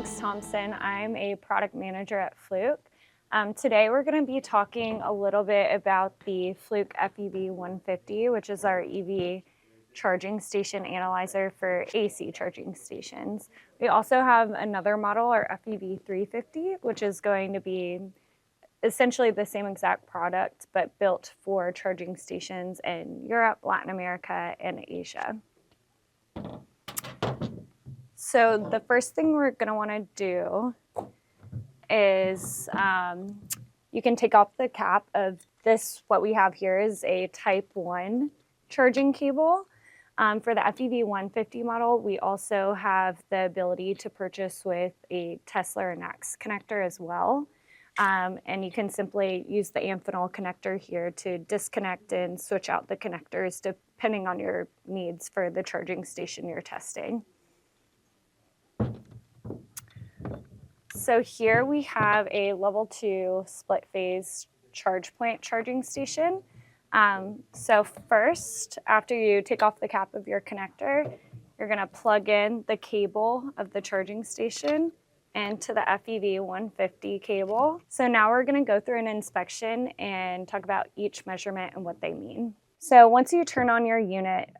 Alex Thompson. I'm a product manager at Fluke. Today we're going to be talking a little bit about the Fluke FEV150, which is our EV charging station analyzer for AC charging stations. We also have another model, our FEV350, which is going to be essentially the same exact product, but built for charging stations in Europe, Latin America, and Asia. So the first thing we're going to want to do is you can take off the cap of this. What we have here is a type 1 charging cable. For the FEV150 model, we also have the ability to purchase with a Tesla or NACS connector as well. And you can simply use the Amphenol connector here to disconnect and switch out the connectors depending on your needs for the charging station you're testing. So here we have a level 2 split phase charge point charging station. So first, after you take off the cap of your connector, you're going to plug in the cable of the charging station into the FEV150 cable. So now we're going to go through an inspection and talk about each measurement and what they mean. So once you turn on your unit,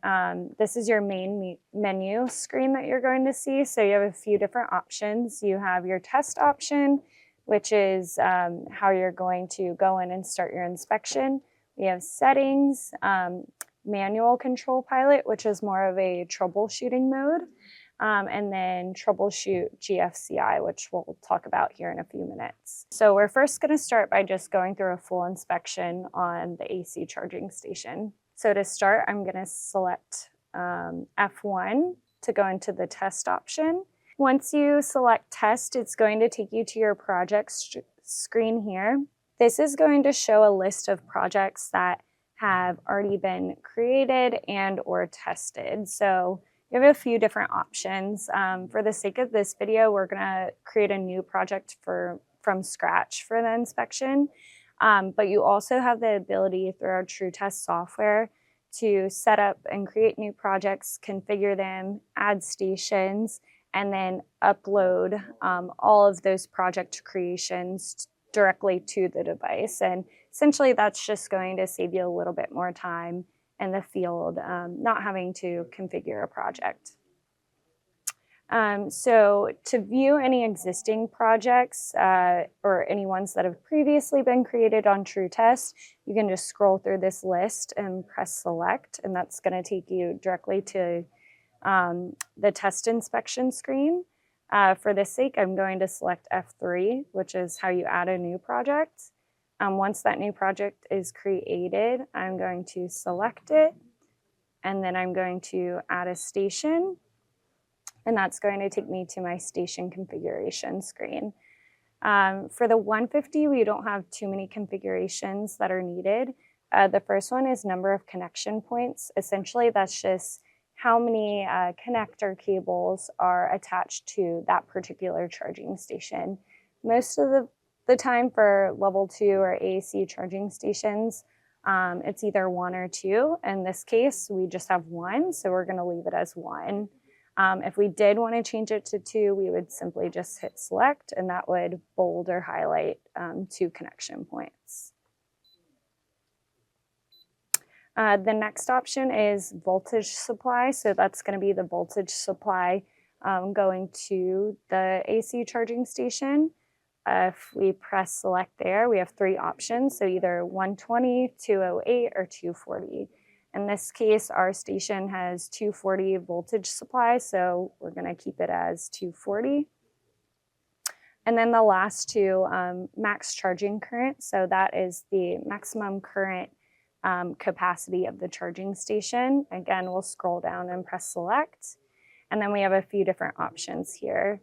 this is your main menu screen that you're going to see. So you have a few different options. You have your test option, which is how you're going to go in and start your inspection. We have settings, manual control pilot, which is more of a troubleshooting mode, and then troubleshoot GFCI, which we'll talk about here in a few minutes. So we're first going to start by just going through a full inspection on the AC charging station. So to start, I'm going to select F1 to go into the test option. Once you select test, it's going to take you to your project screen here. This is going to show a list of projects that have already been created and or tested. So you have a few different options. For the sake of this video, we're going to create a new project from scratch for the inspection. But you also have the ability through our TruTest software to set up and create new projects, configure them, add stations, and then upload all of those project creations directly to the device. And essentially that's just going to save you a little bit more time in the field, not having to configure a project. So to view any existing projects or any ones that have previously been created on TruTest, you can just scroll through this list and press select, and that's going to take you directly to the test inspection screen. For this sake, I'm going to select F3, which is how you add a new project. Once that new project is created, I'm going to select it, and then I'm going to add a station, and that's going to take me to my station configuration screen. For the 150, we don't have too many configurations that are needed. The first one is number of connection points. Essentially, that's just how many connector cables are attached to that particular charging station. Most of the time for level 2 or AC charging stations, it's either 1 or 2. In this case, we just have 1, so we're going to leave it as 1. If we did want to change it to 2, we would simply just hit select, and that would bold or highlight 2 connection points. The next option is voltage supply. So that's going to be the voltage supply going to the AC charging station. If we press select there, we have 3 options. So either 120, 208, or 240. In this case, our station has 240 voltage supply, so we're going to keep it as 240. And then the last 2, max charging current. So that is the maximum current capacity of the charging station. Again, we'll scroll down and press select. And then we have a few different options here.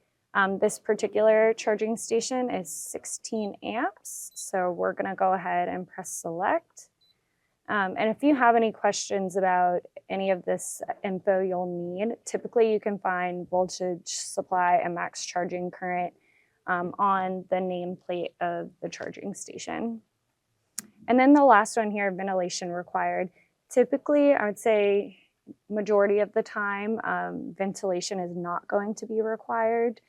This particular charging station is 16 amps. So we're going to go ahead and press select. And if you have any questions about any of this info you'll need, typically you can find voltage supply and max charging current on the nameplate of the charging station. And then the last one here, ventilation required. Typically, I would say majority of the time, ventilation is not going to be required.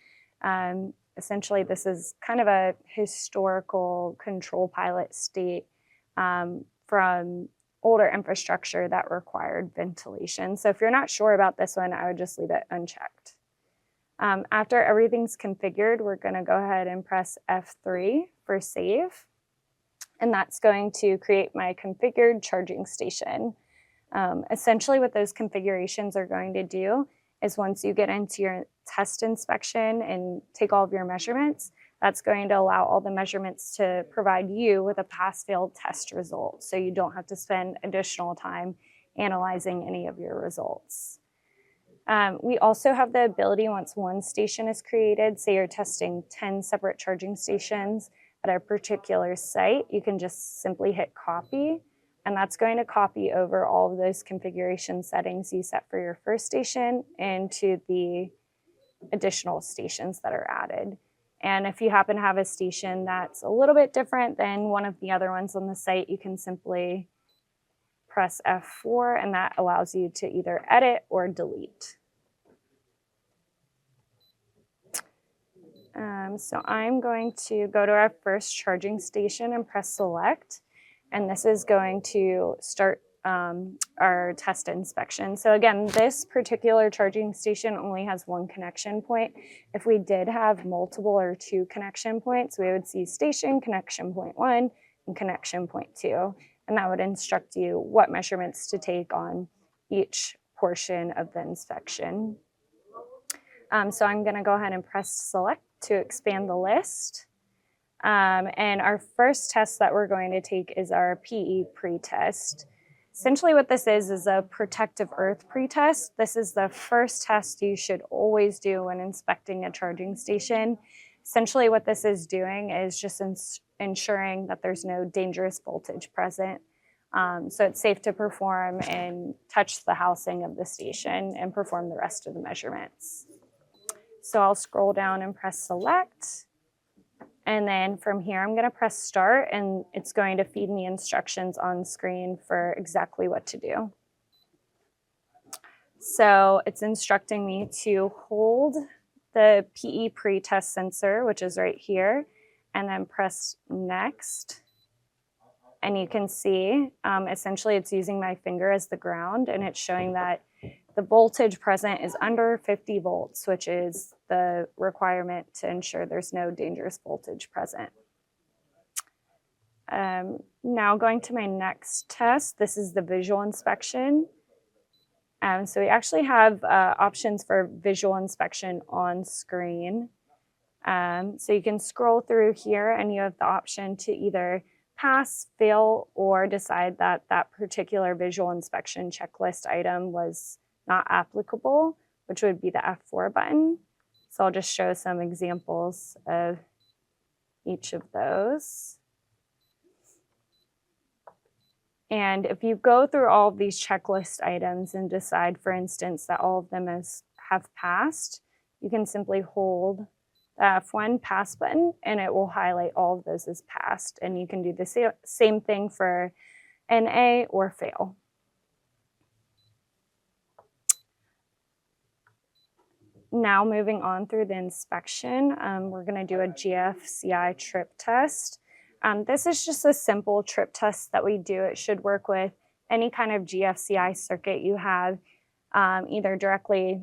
Essentially, this is kind of a historical control pilot state from older infrastructure that required ventilation. So if you're not sure about this one, I would just leave it unchecked. After everything's configured, we're going to go ahead and press F3 for save. And that's going to create my configured charging station. Essentially, what those configurations are going to do is once you get into your test inspection and take all of your measurements, that's going to allow all the measurements to provide you with a pass-fail test result, so you don't have to spend additional time analyzing any of your results. We also have the ability, once one station is created, say you're testing 10 separate charging stations at a particular site, you can just simply hit copy, and that's going to copy over all of those configuration settings you set for your first station into the additional stations that are added. And if you happen to have a station that's a little bit different than one of the other ones on the site, you can simply press F4, and that allows you to either edit or delete. So I'm going to go to our first charging station and press select, and this is going to start our test inspection. So again, this particular charging station only has one connection point. If we did have multiple or two connection points, we would see station connection point 1 and connection point 2, and that would instruct you what measurements to take on each portion of the inspection. So I'm going to go ahead and press select to expand the list. And our first test that we're going to take is our PE pretest. Essentially what this is a protective earth pretest. This is the first test you should always do when inspecting a charging station. Essentially what this is doing is just ensuring that there's no dangerous voltage present. So it's safe to perform and touch the housing of the station and perform the rest of the measurements. So I'll scroll down and press select. And then from here, I'm going to press start, and it's going to feed me instructions on screen for exactly what to do. So it's instructing me to hold the PE pretest sensor, which is right here, and then press next. And you can see, essentially it's using my finger as the ground, and it's showing that the voltage present is under 50 volts, which is the requirement to ensure there's no dangerous voltage present. Now going to my next test, this is the visual inspection. So we actually have options for visual inspection on screen. So you can scroll through here and you have the option to either pass, fail, or decide that that particular visual inspection checklist item was not applicable, which would be the F4 button. So I'll just show some examples of each of those. And if you go through all of these checklist items and decide, for instance, that all of them have passed, you can simply hold the F1 pass button and it will highlight all of those as passed. And you can do the same thing for NA or fail. Now moving on through the inspection, we're going to do a GFCI trip test. This is just a simple trip test that we do. It should work with any kind of GFCI circuit you have, either directly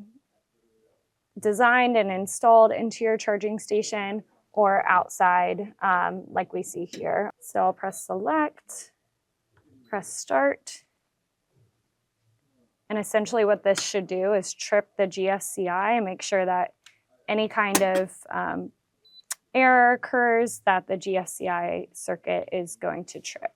designed and installed into your charging station or outside, like we see here. So I'll press select, press start. And essentially what this should do is trip the GFCI and make sure that any kind of error occurs that the GFCI circuit is going to trip.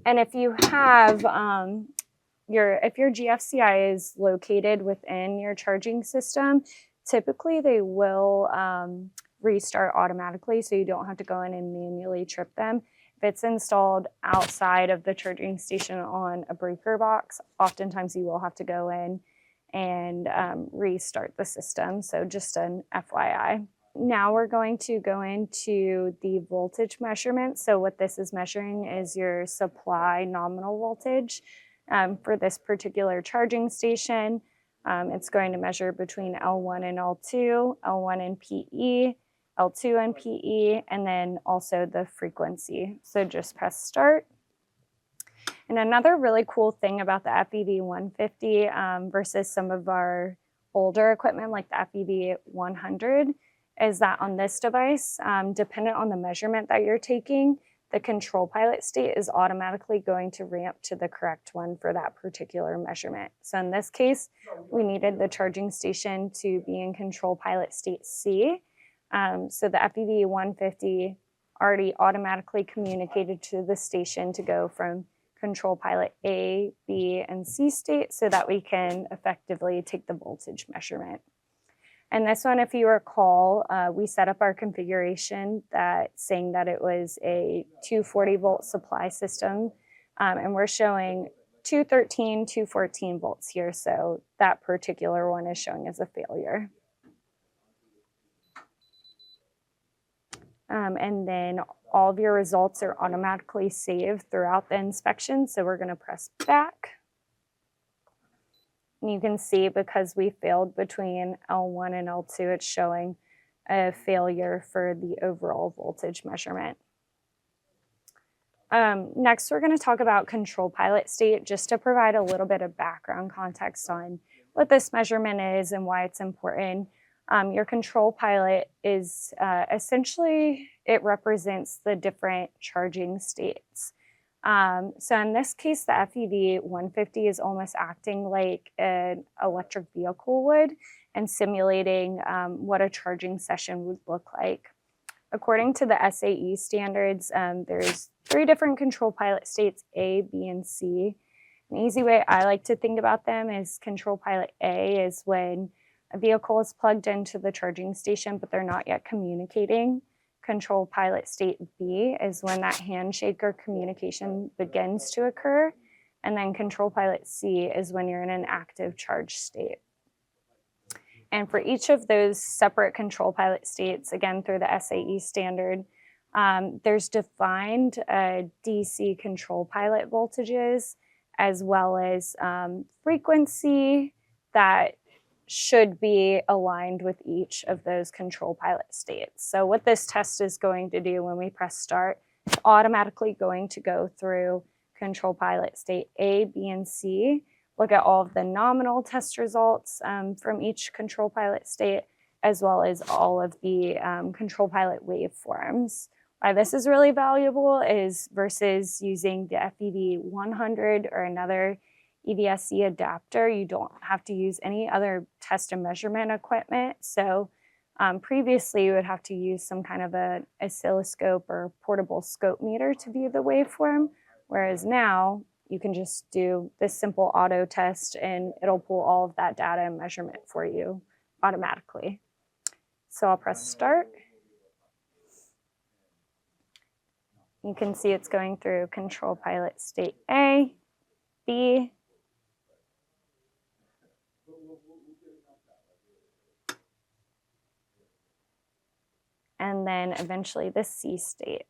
And if you have if your GFCI is located within your charging system, typically they will restart automatically, so you don't have to go in and manually trip them. If it's installed outside of the charging station on a breaker box, oftentimes you will have to go in and restart the system, so just an FYI. Now we're going to go into the voltage measurement. So what this is measuring is your supply nominal voltage for this particular charging station. It's going to measure between L1 and L2, L1 and PE, L2 and PE, and then also the frequency. So just press start. And another really cool thing about the FEV150 versus some of our older equipment like the FEV100 is that on this device, dependent on the measurement that you're taking, the control pilot state is automatically going to ramp to the correct one for that particular measurement. So in this case, we needed the charging station to be in control pilot state C. So the FEV150 already automatically communicated to the station to go from control pilot A, B, and C state so that we can effectively take the voltage measurement. And this one, if you recall, we set up our configuration that saying that it was a 240 volt supply system, and we're showing 213, 214 volts here, so that particular one is showing as a failure. And then all of your results are automatically saved throughout the inspection, so we're going to press back. And you can see because we failed between L1 and L2, it's showing a failure for the overall voltage measurement. Next, we're going to talk about control pilot state just to provide a little bit of background context on what this measurement is and why it's important. Your control pilot is essentially, it represents the different charging states. So in this case, the FEV150 is almost acting like an electric vehicle would and simulating what a charging session would look like. According to the SAE standards, there's 3 different control pilot states, A, B, and C. An easy way I like to think about them is control pilot A is when a vehicle is plugged into the charging station, but they're not yet communicating. Control pilot state B is when that handshake or communication begins to occur. And then control pilot C is when you're in an active charge state. And for each of those separate control pilot states, again, through the SAE standard, there's defined DC control pilot voltages as well as frequency that should be aligned with each of those control pilot states. So what this test is going to do when we press start, it's automatically going to go through control pilot state A, B, and C, look at all of the nominal test results from each control pilot state, as well as all of the control pilot waveforms. Why this is really valuable is versus using the FEV100 or another EVSE adapter, you don't have to use any other test and measurement equipment. So previously you would have to use some kind of an oscilloscope or portable scope meter to view the waveform, whereas now you can just do this simple auto test and it'll pull all of that data and measurement for you automatically. So I'll press start. You can see it's going through control pilot state A, B, and then eventually the C state.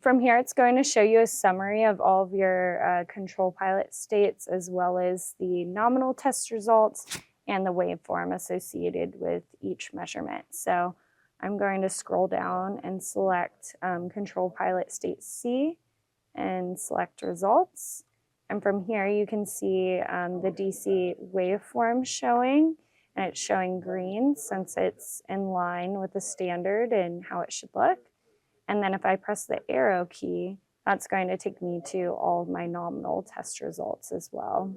From here, it's going to show you a summary of all of your control pilot states, as well as the nominal test results and the waveform associated with each measurement. So I'm going to scroll down and select control pilot state C and select results. And from here, you can see the DC waveform showing, and it's showing green since it's in line with the standard and how it should look. And then if I press the arrow key, that's going to take me to all of my nominal test results as well.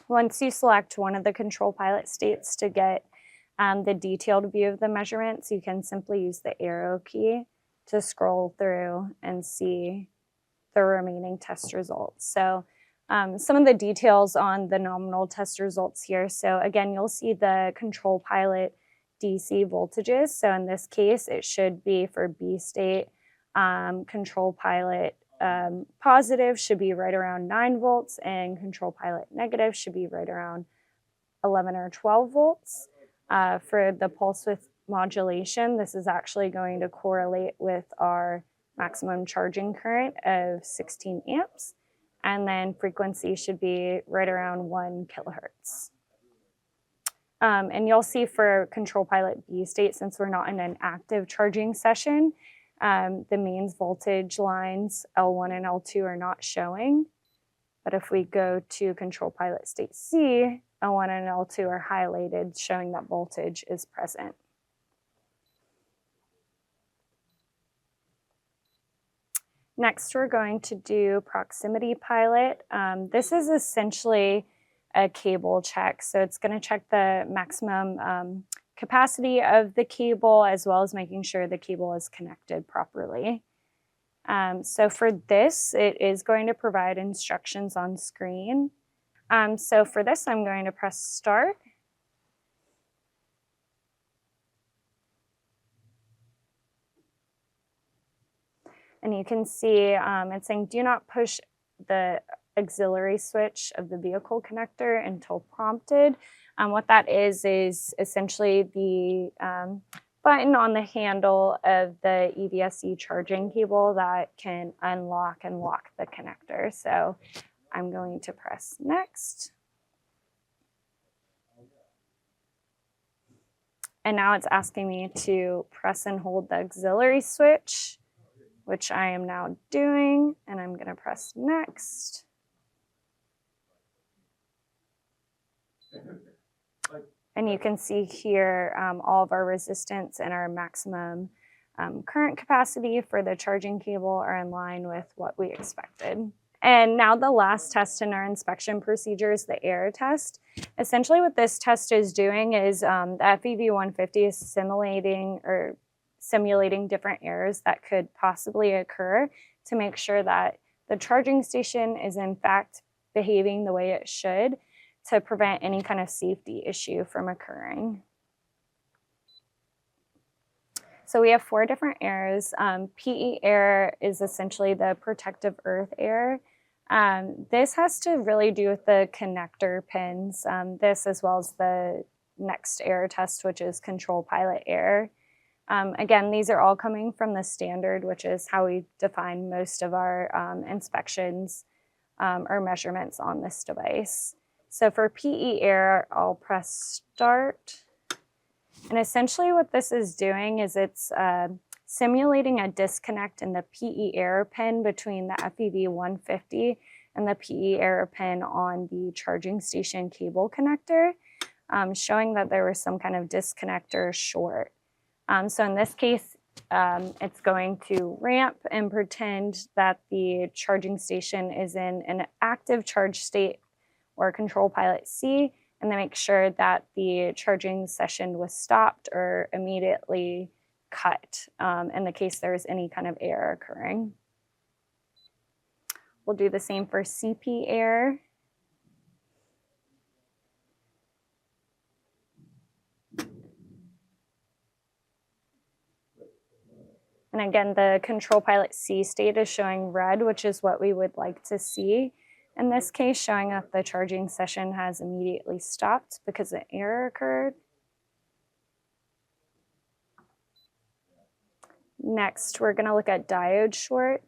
Once you select one of the control pilot states to get the detailed view of the measurements, you can simply use the arrow key to scroll through and see the remaining test results. So some of the details on the nominal test results here. So again, you'll see the control pilot DC voltages. So in this case, it should be for B state, control pilot positive should be right around 9 volts, and control pilot negative should be right around 11 or 12 volts. For the pulse width modulation, this is actually going to correlate with our maximum charging current of 16 amps. And then frequency should be right around 1 kilohertz. And you'll see for control pilot B state, since we're not in an active charging session, the mains voltage lines L1 and L2 are not showing. But if we go to control pilot state C, L1 and L2 are highlighted, showing that voltage is present. Next, we're going to do proximity pilot. This is essentially a cable check. So it's going to check the maximum capacity of the cable, as well as making sure the cable is connected properly. So for this, it is going to provide instructions on screen. So for this, I'm going to press start. And you can see it's saying do not push the auxiliary switch of the vehicle connector until prompted. What that is essentially the button on the handle of the EVSE charging cable that can unlock and lock the connector. So I'm going to press next. And now it's asking me to press and hold the auxiliary switch, which I am now doing, and I'm going to press next. And you can see here all of our resistance and our maximum current capacity for the charging cable are in line with what we expected. And now the last test in our inspection procedure is the error test. Essentially what this test is doing is the FEV150 is simulating different errors that could possibly occur to make sure that the charging station is in fact behaving the way it should to prevent any kind of safety issue from occurring. So we have 4 different errors. PE error is essentially the protective earth error. This has to really do with the connector pins, this as well as the next error test, which is control pilot error. Again, these are all coming from the standard, which is how we define most of our inspections or measurements on this device. So for PE error, I'll press start. And essentially what this is doing is it's simulating a disconnect in the PE error pin between the FEV150 and the PE error pin on the charging station cable connector, showing that there was some kind of disconnect or short. So in this case, it's going to ramp and pretend that the charging station is in an active charge state or control pilot C, and then make sure that the charging session was stopped or immediately cut in the case there is any kind of error occurring. We'll do the same for CP error. And again, the control pilot C state is showing red, which is what we would like to see. In this case, showing that the charging session has immediately stopped because an error occurred. Next, we're going to look at diode short.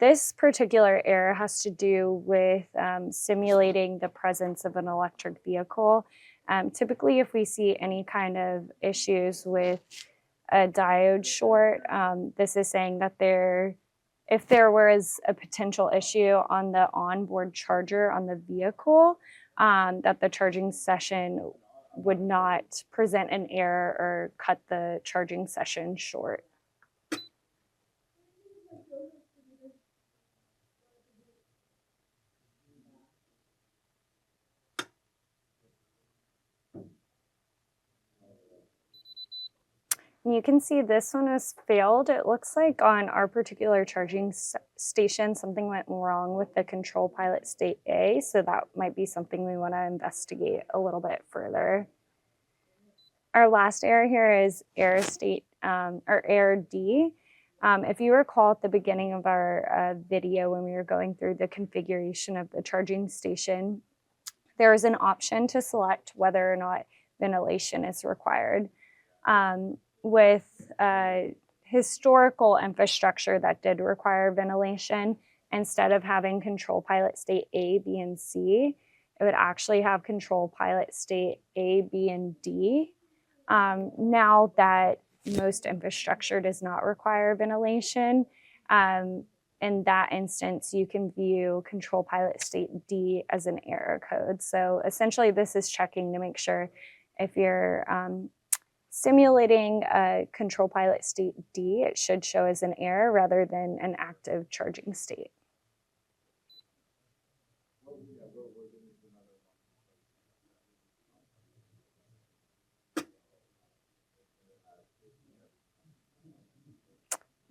This particular error has to do with simulating the presence of an electric vehicle. Typically, if we see any kind of issues with a diode short, this is saying that if there was a potential issue on the onboard charger on the vehicle, that the charging session would not present an error or cut the charging session short. And you can see this one has failed. It looks like on our particular charging station, something went wrong with the control pilot state A, so that might be something we want to investigate a little bit further. Our last error here is error state or error D. If you recall at the beginning of our video when we were going through the configuration of the charging station, there is an option to select whether or not ventilation is required. With historical infrastructure that did require ventilation, instead of having control pilot state A, B, and C, it would actually have control pilot state A, B, and D. Now that most infrastructure does not require ventilation, in that instance, you can view control pilot state D as an error code. So essentially, this is checking to make sure if you're simulating a control pilot state D, it should show as an error rather than an active charging state.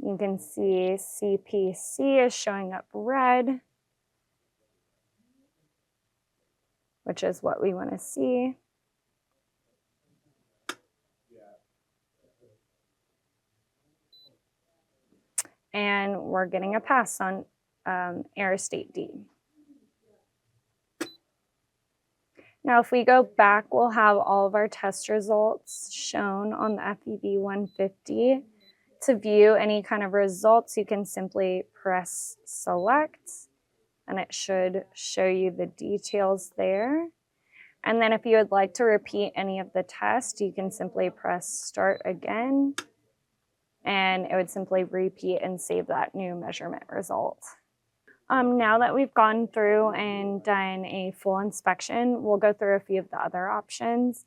You can see CPC is showing up red, which is what we want to see. And we're getting a pass on error state D. Now, if we go back, we'll have all of our test results shown on the FEV150. To view any kind of results, you can simply press select, and it should show you the details there. And then if you would like to repeat any of the tests, you can simply press start again, and it would simply repeat and save that new measurement result. Now that we've gone through and done a full inspection, we'll go through a few of the other options.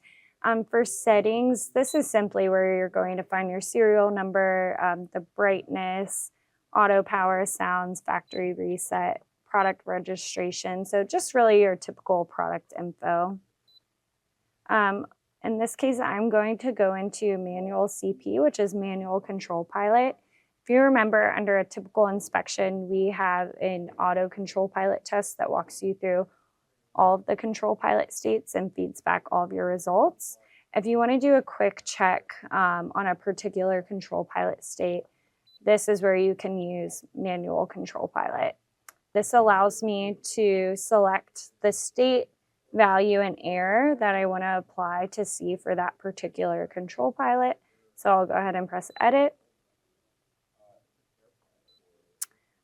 For settings, this is simply where you're going to find your serial number, the brightness, auto power sounds, factory reset, product registration. So just really your typical product info. In this case, I'm going to go into manual CP, which is manual control pilot. If you remember, under a typical inspection, we have an auto control pilot test that walks you through all of the control pilot states and feeds back all of your results. If you want to do a quick check on a particular control pilot state, this is where you can use manual control pilot. This allows me to select the state, value, and error that I want to apply to see for that particular control pilot. So I'll go ahead and press edit.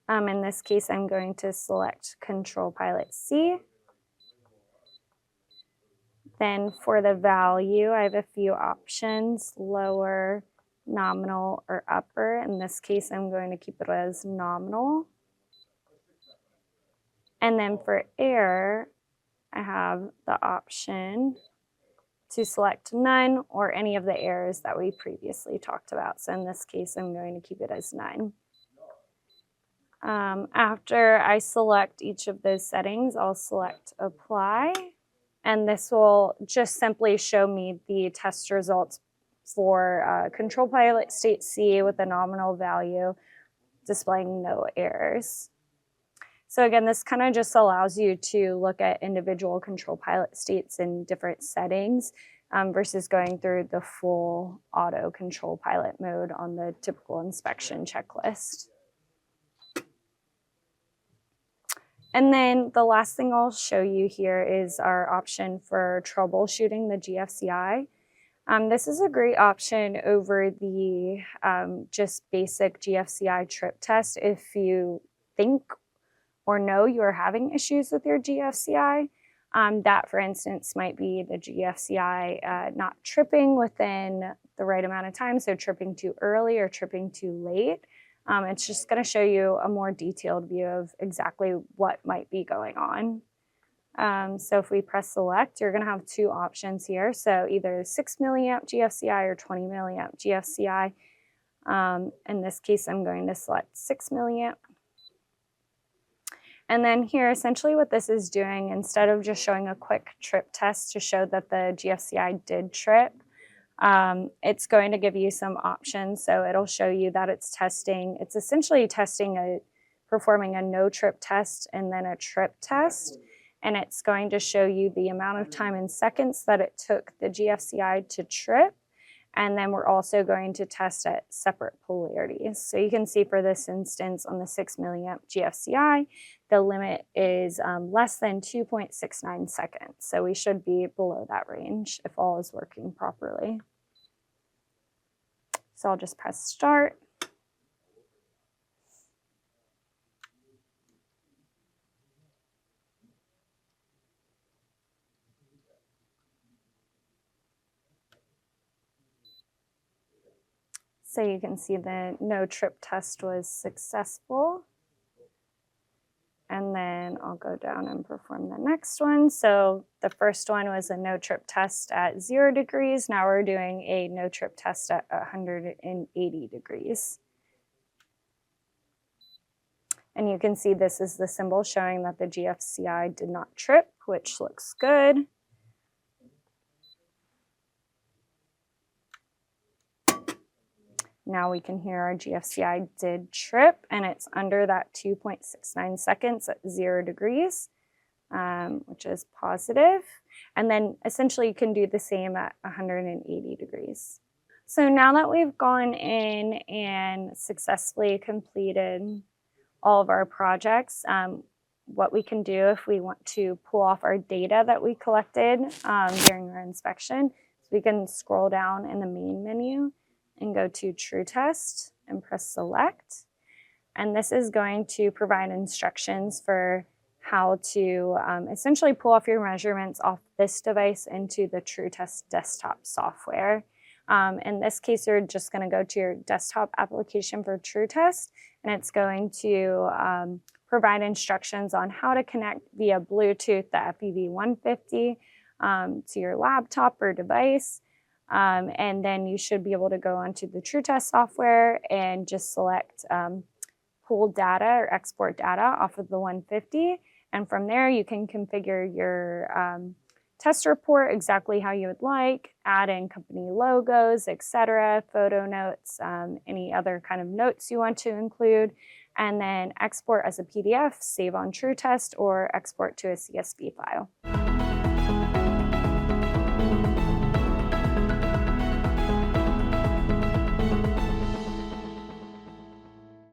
In this case, I'm going to select control pilot C. Then for the value, I have a few options, lower, nominal, or upper. In this case, I'm going to keep it as nominal. And then for error, I have the option to select none or any of the errors that we previously talked about. So in this case, I'm going to keep it as none. After I select each of those settings, I'll select apply. And this will just simply show me the test results for control pilot state C with a nominal value, displaying no errors. So again, this kind of just allows you to look at individual control pilot states in different settings versus going through the full auto control pilot mode on the typical inspection checklist. And then the last thing I'll show you here is our option for troubleshooting the GFCI. This is a great option over the just basic GFCI trip test if you think or know you are having issues with your GFCI. That, for instance, might be the GFCI not tripping within the right amount of time, so tripping too early or tripping too late. It's just going to show you a more detailed view of exactly what might be going on. So if we press select, you're going to have two options here. So either 6 milliamp GFCI or 20 milliamp GFCI. In this case, I'm going to select 6 milliamp. And then here, essentially what this is doing, instead of just showing a quick trip test to show that the GFCI did trip, it's going to give you some options. So it'll show you that it's essentially performing a no trip test and then a trip test. And it's going to show you the amount of time in seconds that it took the GFCI to trip. And then we're also going to test at separate polarities. So you can see for this instance on the 6 milliamp GFCI, the limit is less than 2.69 seconds. So we should be below that range if all is working properly. So I'll just press start. So you can see the no trip test was successful. And then I'll go down and perform the next one. So the first one was a no trip test at 0 degrees. Now we're doing a no trip test at 180 degrees. And you can see this is the symbol showing that the GFCI did not trip, which looks good. Now we can hear our GFCI did trip, and it's under that 2.69 seconds at 0 degrees, which is positive. And then essentially you can do the same at 180 degrees. So now that we've gone in and successfully completed all of our projects, what we can do if we want to pull off our data that we collected during our inspection, is we can scroll down in the main menu and go to TruTest and press select. And this is going to provide instructions for how to essentially pull off your measurements off this device into the TruTest desktop software. In this case, you're just going to go to your desktop application for TruTest, and it's going to provide instructions on how to connect via Bluetooth the FEV150 to your laptop or device. And then you should be able to go onto the TruTest software and just select pull data or export data off of the 150. And from there, you can configure your test report exactly how you would like, add in company logos, etc., photo notes, any other kind of notes you want to include, and then export as a PDF, save on TruTest, or export to a CSV file.